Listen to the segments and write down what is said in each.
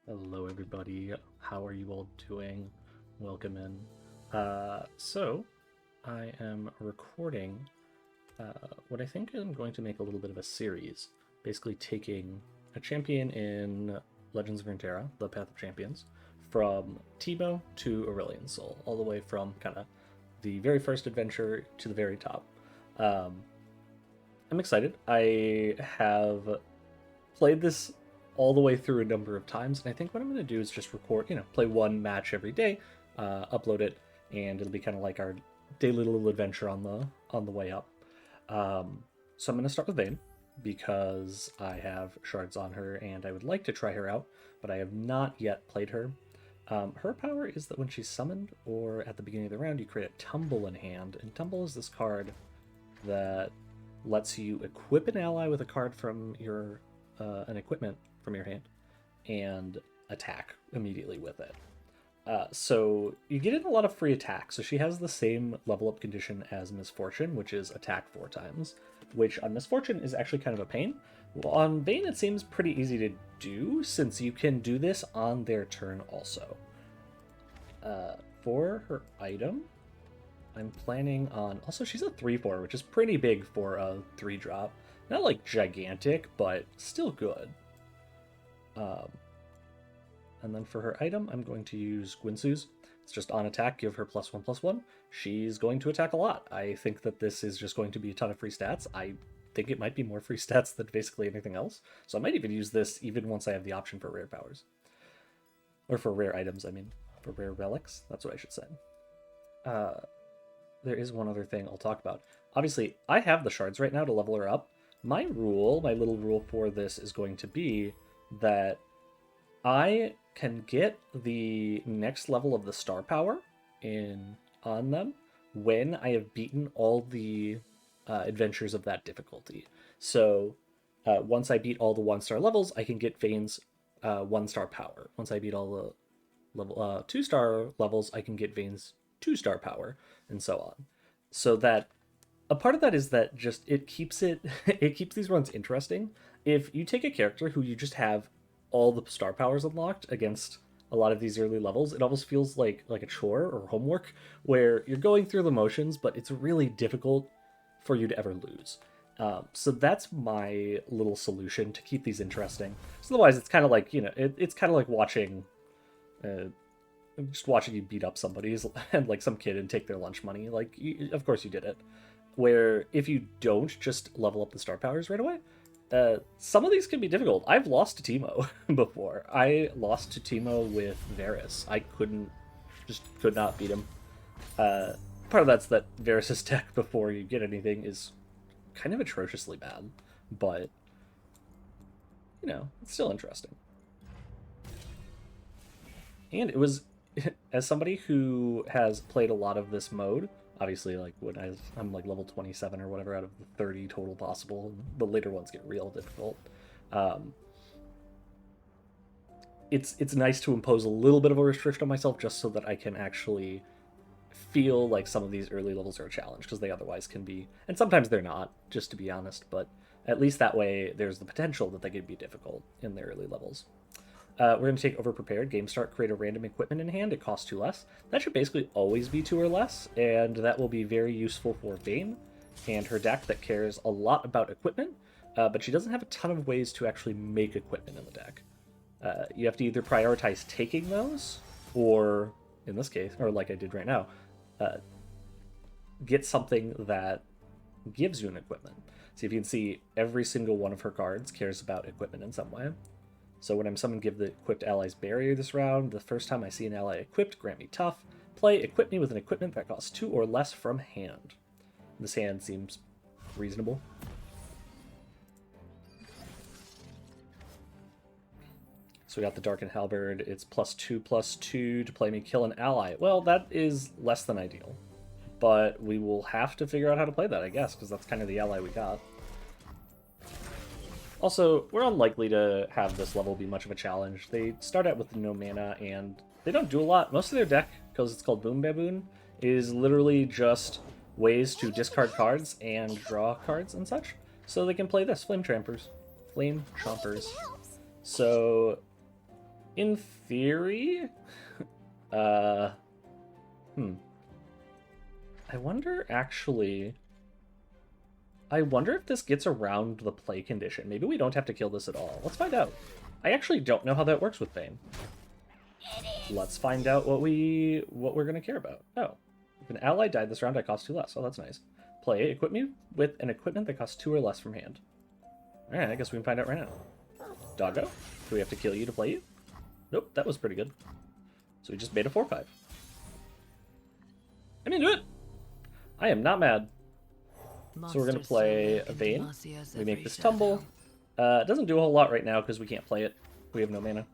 Hello, everybody. How are you all doing? Welcome in. So, I am recording what I think I'm going to make a little bit of a series, basically taking a champion in Legends of Runeterra, the Path of Champions, from Teemo to Aurelion Sol, all the way from kind of the very first adventure to the very top. Um, I'm excited. I have played this all the way through a number of times, and I think what I'm going to do is just record, play one match every day, upload it, and it'll be kind of like our daily little adventure on the way up. So I'm going to start with Vayne because I have shards on her and I would like to try her out, but I have not yet played her. Her power is that when she's summoned or at the beginning of the round, you create a Tumble in hand, and Tumble is this card that lets you equip an ally with a card from your an equipment from your hand and attack immediately with it. So you get in a lot of free attacks. So she has the same level up condition as Misfortune, which is attack 4 times, which on Misfortune is actually kind of a pain. Well, on Vayne, it seems pretty easy to do since you can do this on their turn also. For her item, I'm planning on... Also, she's a 3/4, which is pretty big for a 3-drop. Not like gigantic, but still good. And then for her item, I'm going to use Gwinsu's. It's just on attack, give her +1/+1. She's going to attack a lot. I think that this is just going to be a ton of free stats. I think it might be more free stats than basically anything else. So I might even use this even once I have the option for rare powers. Or for rare items, I mean. For rare relics, that's what I should say. There is one other thing I'll talk about. Obviously, I have the shards right now to level her up. My little rule for this is going to be that I can get the next level of the star power on them when I have beaten all the adventures of that difficulty. So once I beat all the 1-star levels, I can get Vayne's 1-star power. Once I beat all the level 2-star levels, I can get Vayne's 2-star power, and so on. So that a part of that is that just it keeps these runs interesting. If you take a character who you just have all the star powers unlocked against a lot of these early levels, it almost feels like a chore or homework where you're going through the motions, but it's really difficult for you to ever lose. So that's my little solution to keep these interesting. So otherwise, it's kind of like it's kind of like watching. Just watching you beat up somebody and like some kid and take their lunch money. Like, of course you did it. Where if you don't just level up the star powers right away, some of these can be difficult. I've lost to Teemo before. I lost to Teemo with Varus. I could not beat him. Part of that's that Varus's deck before you get anything is kind of atrociously bad, but it's still interesting. And it was, as somebody who has played a lot of this mode, obviously, like when I'm like level 27 or whatever out of the 30 total possible, the later ones get real difficult. It's nice to impose a little bit of a restriction on myself just so that I can actually feel like some of these early levels are a challenge, because they otherwise can be, and sometimes they're not, just to be honest, but at least that way there's the potential that they could be difficult in the early levels. We're going to take Overprepared. Game start, create a random equipment in hand. It costs 2 less. That should basically always be 2 or less, and that will be very useful for Vayne and her deck that cares a lot about equipment, but she doesn't have a ton of ways to actually make equipment in the deck. You have to either prioritize taking those, or, in this case, or like I did right now, get something that gives you an equipment. So if you can see, every single one of her cards cares about equipment in some way. So when I'm summoned, give the equipped allies barrier this round. The first time I see an ally equipped, grant me tough. Play, equip me with an equipment that costs 2 or less from hand. This hand seems reasonable. So we got the Darkened Halberd. It's +2/+2 to play me kill an ally. Well, that is less than ideal. But we will have to figure out how to play that, I guess, because that's kind of the ally we got. Also, we're unlikely to have this level be much of a challenge. They start out with no mana, and they don't do a lot. Most of their deck, because it's called Boom Baboon, is literally just ways to discard cards and draw cards and such. So they can play this, Flame Chompers. So In theory, I wonder actually. I wonder if this gets around the play condition. Maybe we don't have to kill this at all. Let's find out. I actually don't know how that works with Vayne. Let's find out what we're gonna care about. Oh, if an ally died this round, I cost 2 less. Oh, that's nice. Play, equip me with an equipment that costs 2 or less from hand. All right, I guess we can find out right now. Doggo, do we have to kill you to play you? Nope, that was pretty good. So we just made a 4/5. I'm into it. I am not mad. So we're gonna play a Vayne. We make this tumble. It doesn't do a whole lot right now because we can't play it. We have no mana.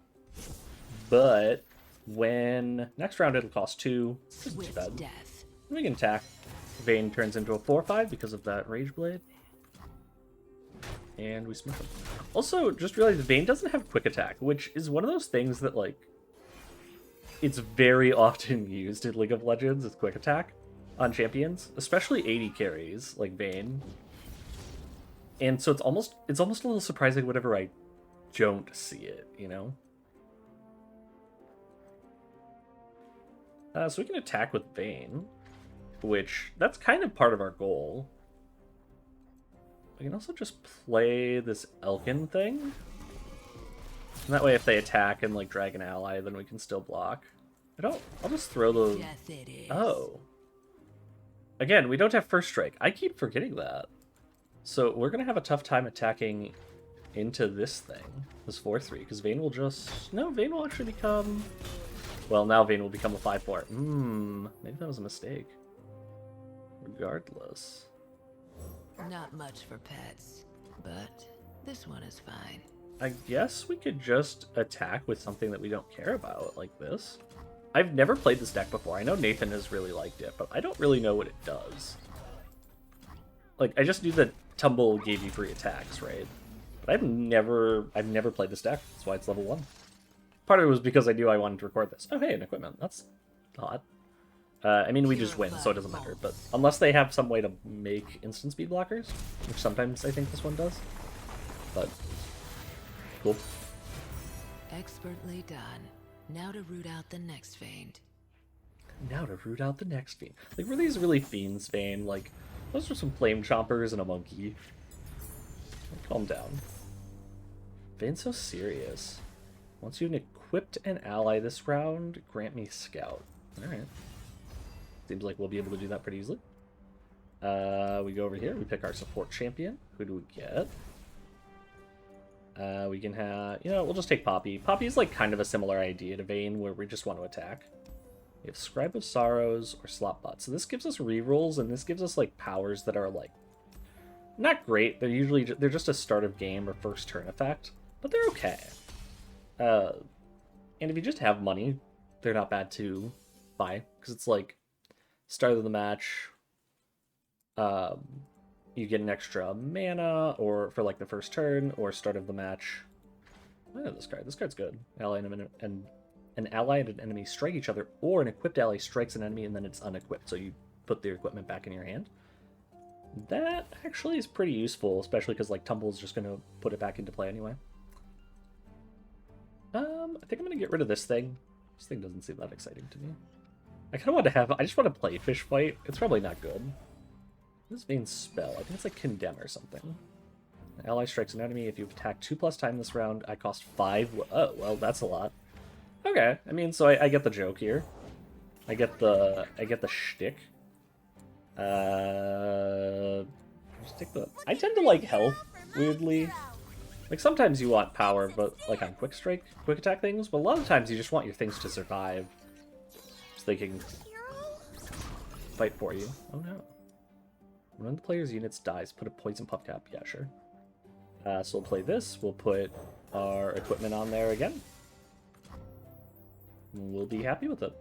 But when next round it'll cost 2. Isn't too bad. We can attack. Vayne turns into a 4/5 because of that Rage Blade. And we smash him. Also, just realized Vayne doesn't have quick attack, which is one of those things that, like, it's very often used in League of Legends as quick attack on champions, especially AD carries like Vayne. And so it's almost a little surprising whenever I don't see it, you know? So we can attack with Vayne, which that's kind of part of our goal. We can also just play this Elkin thing. And that way if they attack and like drag an ally, then we can still block. I'll just throw the... Oh. Again, we don't have first strike. I keep forgetting that. So we're going to have a tough time attacking into this thing, this 4/3, because Vayne will just... No, Vayne will actually become... Well, now Vayne will become a 5/4. Maybe that was a mistake. Regardless. Not much for pets, but this one is fine. I guess we could just attack with something that we don't care about, like this. I've never played this deck before. I know Nathan has really liked it, but I don't really know what it does. Like, I just knew that Tumble gave you free attacks, right? But I've never played this deck. That's why it's level 1. Part of it was because I knew I wanted to record this. Oh, hey, an equipment. That's odd. I mean, we just win, so it doesn't matter. But unless they have some way to make instant speed blockers, which sometimes I think this one does. But, cool. Expertly done. Now to root out the next fiend. Like, were these really fiends, Vayne? Like, those were some flame chompers and a monkey. Calm down. Vayne's so serious. Once you've equipped an ally this round, grant me Scout. Alright. Seems like we'll be able to do that pretty easily. We go over here, we pick our support champion. Who do we get? We can have, we'll just take Poppy. Poppy's like kind of a similar idea to Vayne, where we just want to attack. We have Scribe of Sorrows or Slot Bot. So this gives us rerolls, and this gives us like powers that are like not great. They're just a start of game or first turn effect, but they're okay. And if you just have money, they're not bad to buy, because it's like start of the match. You get an extra mana, or for like the first turn, or start of the match. I know this card. This card's good. Ally and an ally and an enemy strike each other, or an equipped ally strikes an enemy and then it's unequipped, so you put the equipment back in your hand. That actually is pretty useful, especially because like Tumble's just going to put it back into play anyway. I think I'm going to get rid of this thing. This thing doesn't seem that exciting to me. I kind of want to have... I just want to play Fish Fight. It's probably not good. This Vayne's spell. I think it's like Condemn or something. An ally strikes an enemy. If you've attacked 2+ time this round, I cost 5. Oh, well, that's a lot. Okay. I mean, so I get the joke here. I get the shtick. Just take the... I tend to like health, weirdly. Like, sometimes you want power, but like on quick attack things, but a lot of times you just want your things to survive. So they can fight for you. Oh no. When one of the player's units dies, put a poison puff cap. Yeah, sure. So we'll play this. We'll put our equipment on there again. We'll be happy with it.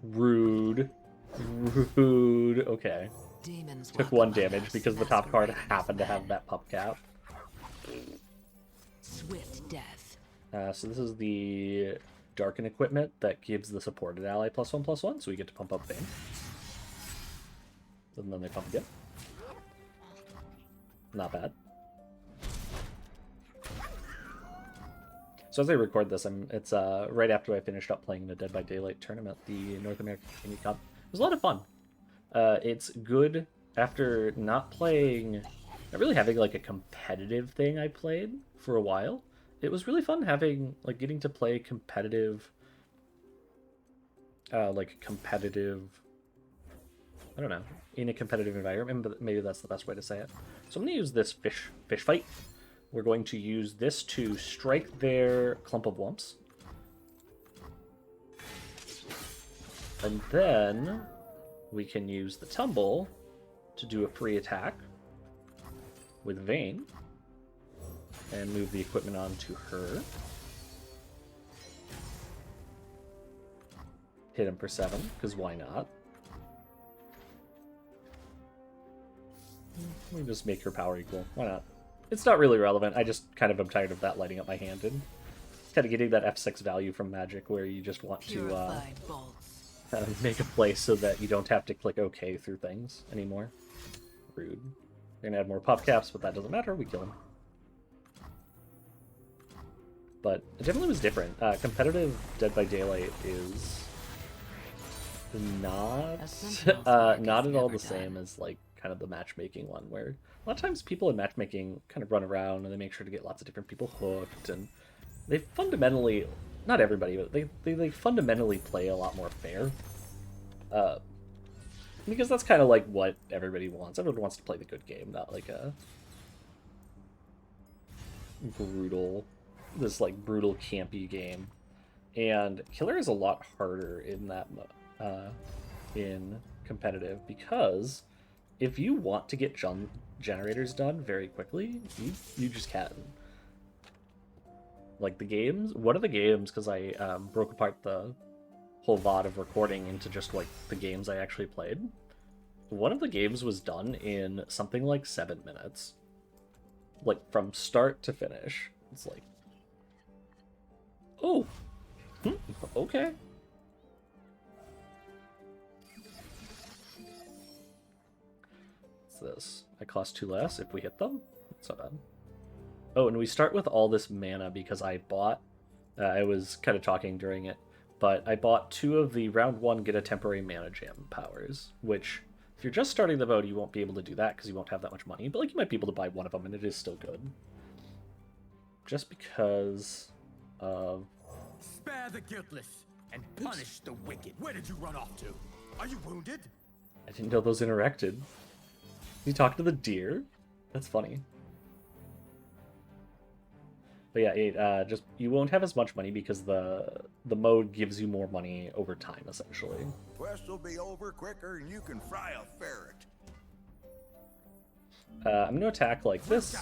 Rude. Rude. Okay. Took 1 damage because the top card happened to have that pup cap. Swift death. So this is the Darken equipment that gives the supported ally +1/+1, so we get to pump up Vayne. And then they pump again. Not bad. So as I record this, it's right after I finished up playing the Dead by Daylight tournament, the North American Community Cup. It was a lot of fun. It's good after not really having like a competitive thing I played for a while. It was really fun having getting to play competitive, competitive. I don't know, in a competitive environment, but maybe that's the best way to say it. So I'm gonna use this fish fight. We're going to use this to strike their clump of wumps. And then we can use the tumble to do a free attack with Vayne and move the equipment onto her. Hit him for 7, because why not? We just make her power equal. Why not? It's not really relevant. I just kind of am tired of that lighting up my hand and kind of getting that F6 value from Magic where you just want to make a play so that you don't have to click OK through things anymore. Rude. They're gonna add more pop caps, but that doesn't matter. We kill him. But it definitely was different. Competitive Dead by Daylight is not at all the same as kind of the matchmaking one, where a lot of times people in matchmaking kind of run around and they make sure to get lots of different people hooked, and they fundamentally, not everybody, but they fundamentally play a lot more fair. Because that's kind of like what everybody wants. Everyone wants to play the good game, not like a brutal, brutal campy game. And killer is a lot harder in that in competitive, because if you want to get generators done very quickly, you just can. Like the games, one of the games, because I broke apart the whole VOD of recording into just the games I actually played. One of the games was done in something like 7 minutes. From start to finish. It's oh, okay. What's this? I cost 2 less if we hit them? That's not bad. Oh, and we start with all this mana because I bought... I was kind of talking during it, but I bought 2 of the round 1 get a temporary mana gem powers, which, if you're just starting the vote, you won't be able to do that because you won't have that much money, but you might be able to buy one of them, and it is still good. Just because of... Spare the guiltless and punish the wicked. Where did you run off to? Are you wounded? I didn't know those interacted. You talk to the deer? That's funny. But yeah, just you won't have as much money because the mode gives you more money over time, essentially. Quest will be over quicker and you can fry a ferret. I'm gonna attack like this.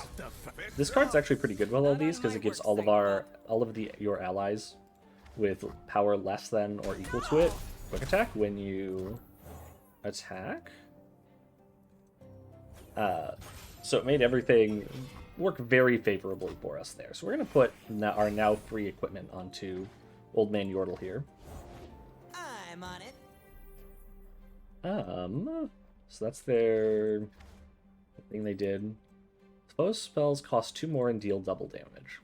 This card's actually pretty good with all these because it gives all of your allies with power less than or equal to it quick attack when you attack. So it made everything work very favorably for us there. So we're gonna put our now free equipment onto Old Man Yordle here. I'm on it. So that's their thing they did. Those spells cost 2 more and deal double damage.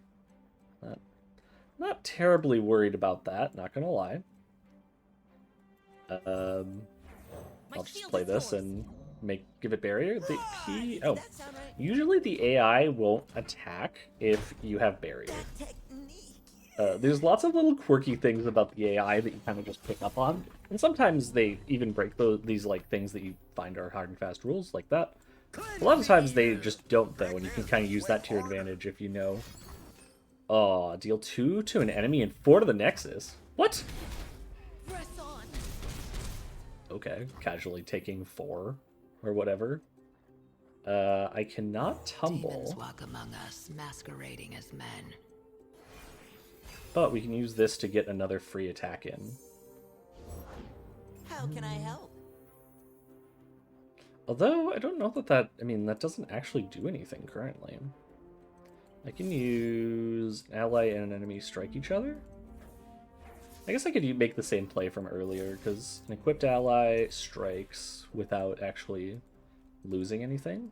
Not terribly worried about that, not gonna lie. I'll just play this and give it barrier. Usually the AI won't attack if you have barrier. There's lots of little quirky things about the AI that you kind of just pick up on, and sometimes they even break these things that you find are hard and fast rules like that. A lot of times they just don't, though, and you can kind of use that to your advantage if you know. Oh, deal 2 to an enemy and 4 to the Nexus. What? Press on. Okay, casually taking 4 or whatever. I cannot tumble. Demons walk among us, masquerading as men. But we can use this to get another free attack in. How can I help? Although, I don't know that that doesn't actually do anything currently. I can use an ally and an enemy strike each other? I guess I could make the same play from earlier, because an equipped ally strikes without actually losing anything.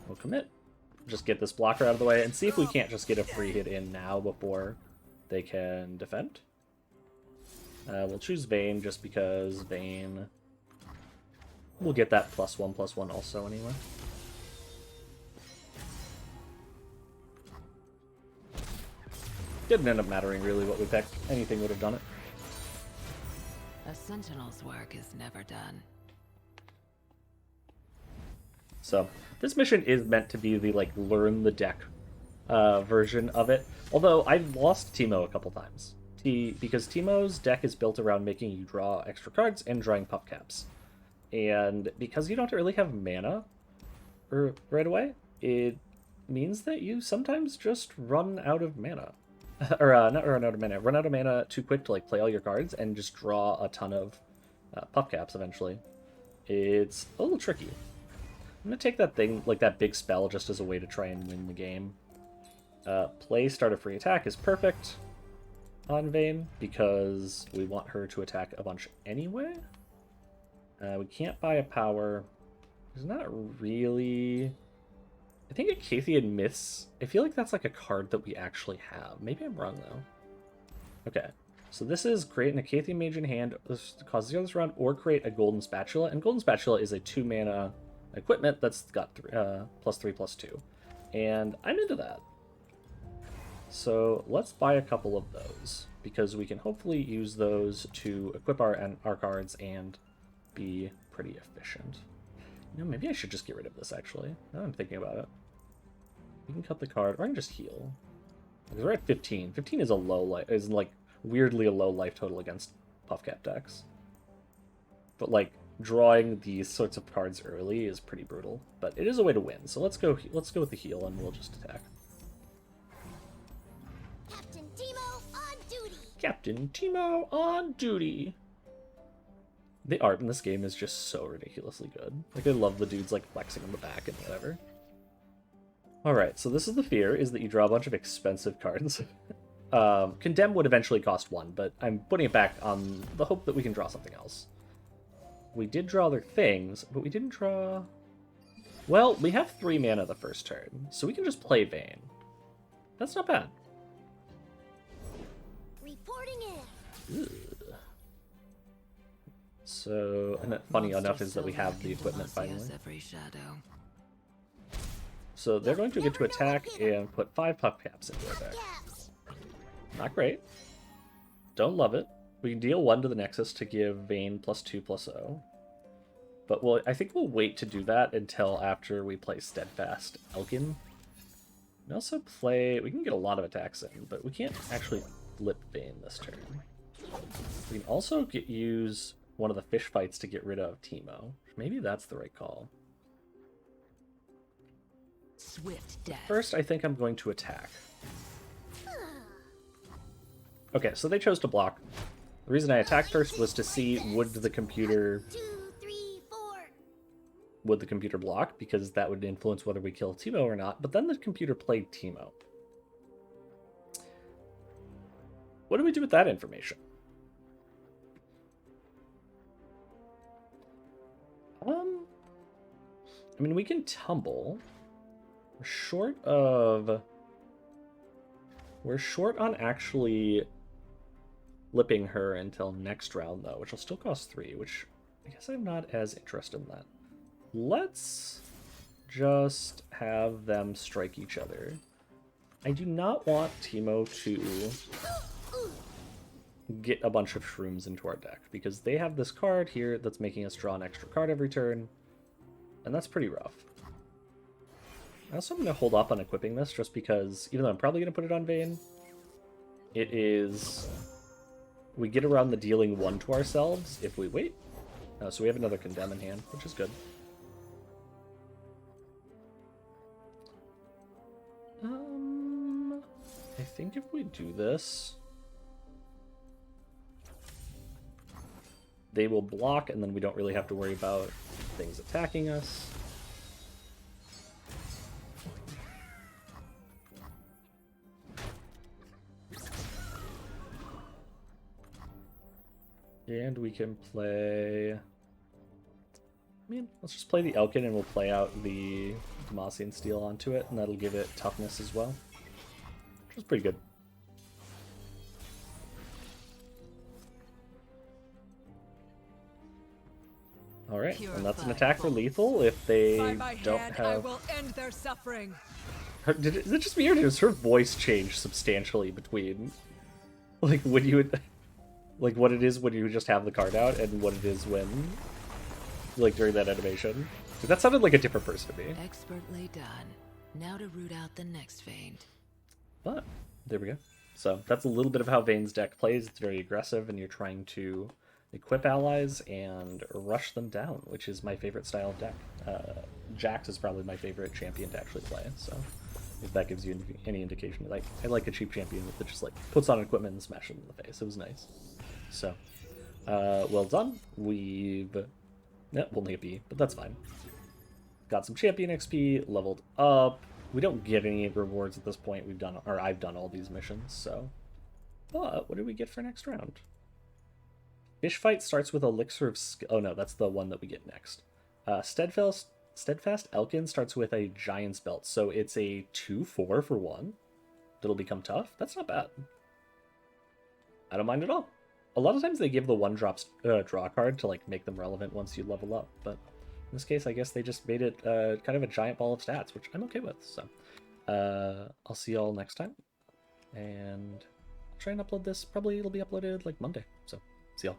We'll commit. just get this blocker out of the way and see if we can't just get a free hit in now before they can defend. We'll choose Vayne just because Vayne will get that +1/+1 also anyway. Didn't end up mattering really what we picked. Anything would have done it. A sentinel's work is never done. So this mission is meant to be the like learn the deck version of it. Although I've lost Teemo a couple times. Because Teemo's deck is built around making you draw extra cards and drawing puff caps. And because you don't really have mana right away, it means that you sometimes just run out of mana. Or not run out of mana, run out of mana too quick to like play all your cards and just draw a ton of puff caps eventually. It's a little tricky. I'm gonna take that thing, like that big spell, just as a way to try and win the game. Play start a free attack is perfect on Vayne because we want her to attack a bunch anyway. We can't buy a power. There's not really... I think Acacian Myths, I feel like that's like a card that we actually have. Maybe I'm wrong though. Okay, so this is create an Acacian Mage in hand, this causes 0 this round, or create a Golden Spatula. And Golden Spatula is a 2-mana equipment that's got +3/+2. And I'm into that. So let's buy a couple of those, because we can hopefully use those to equip our cards and be pretty efficient. You know, maybe I should just get rid of this, actually. Now I'm thinking about it. We can cut the card, or I can just heal. Because we're at 15. 15 is a low life, is like weirdly a low life total against Puffcap decks. But like drawing these sorts of cards early is pretty brutal. But it is a way to win. So let's go with the heal and we'll just attack. Captain Teemo on duty. Captain Teemo on duty. The art in this game is just so ridiculously good. Like, I love the dudes, like, flexing on the back and whatever. Alright, so this is the fear, is that you draw a bunch of expensive cards. Condemn would eventually cost 1, but I'm putting it back on the hope that we can draw something else. We did draw other things, but we didn't draw... Well, we have 3 mana the first turn, so we can just play Vayne. That's not bad. Reporting in. Ugh. So, and that, funny enough is that we have the equipment finally. So they're going to get to attack and put 5 puff caps into their deck. Not great. Don't love it. We can deal 1 to the Nexus to give Vayne +2/+0. But I think we'll wait to do that until after we play Steadfast Elkin. We also play... We can get a lot of attacks in, but we can't actually flip Vayne this turn. We can also use one of the fish fights to get rid of Teemo. Maybe that's the right call. Swift death. First, I think I'm going to attack. Okay, so they chose to block. The reason I attacked first was to see would the computer block, because that would influence whether we kill Teemo or not, but then the computer played Teemo. What do we do with that information? I mean, we can tumble. We're short on actually flipping her until next round, though, which will still cost 3, which I guess I'm not as interested in that. Let's just have them strike each other. I do not want Teemo to get a bunch of shrooms into our deck, because they have this card here that's making us draw an extra card every turn, and that's pretty rough. I also am going to hold off on equipping this, just because, even though I'm probably going to put it on Vayne, it is... We get around the dealing 1 to ourselves if we wait. So we have another Condemn in hand, which is good. I think if we do this... They will block, and then we don't really have to worry about things attacking us. And we can play... I mean, let's just play the Elkin and we'll play out the Demacian Steel onto it, and that'll give it toughness as well. Which is pretty good. Alright, and that's an attack for lethal if they don't have... I will end their suffering. Is it just me, or does her voice change substantially between, like, when you... Like, what it is when you just have the card out, and what it is when... Like, during that animation? That sounded like a different person to me. Expertly done. Now to root out the next Vayne. But, there we go. So, that's a little bit of how Vayne's deck plays. It's very aggressive, and you're trying to equip allies and rush them down, which is my favorite style of deck. Jax is probably my favorite champion to actually play, so if that gives you any indication. Like, I like a cheap champion that just, like, puts on equipment and smashes them in the face. It was nice. So, well done. We've... Yeah, only a B, but that's fine. Got some champion XP, leveled up. We don't get any rewards at this point. We've done, or I've done all these missions, so... But, what do we get for next round? Fish Fight starts with Elixir of Skill. Oh no, that's the one that we get next. Steadfast Elkin starts with a Giant's Belt, so it's a 2/4 for 1. That'll become tough. That's not bad. I don't mind at all. A lot of times they give the 1-drop draw card to like make them relevant once you level up, but in this case I guess they just made it kind of a giant ball of stats, which I'm okay with. So I'll see y'all next time, and I'll try and upload this. Probably it'll be uploaded like Monday, so see y'all.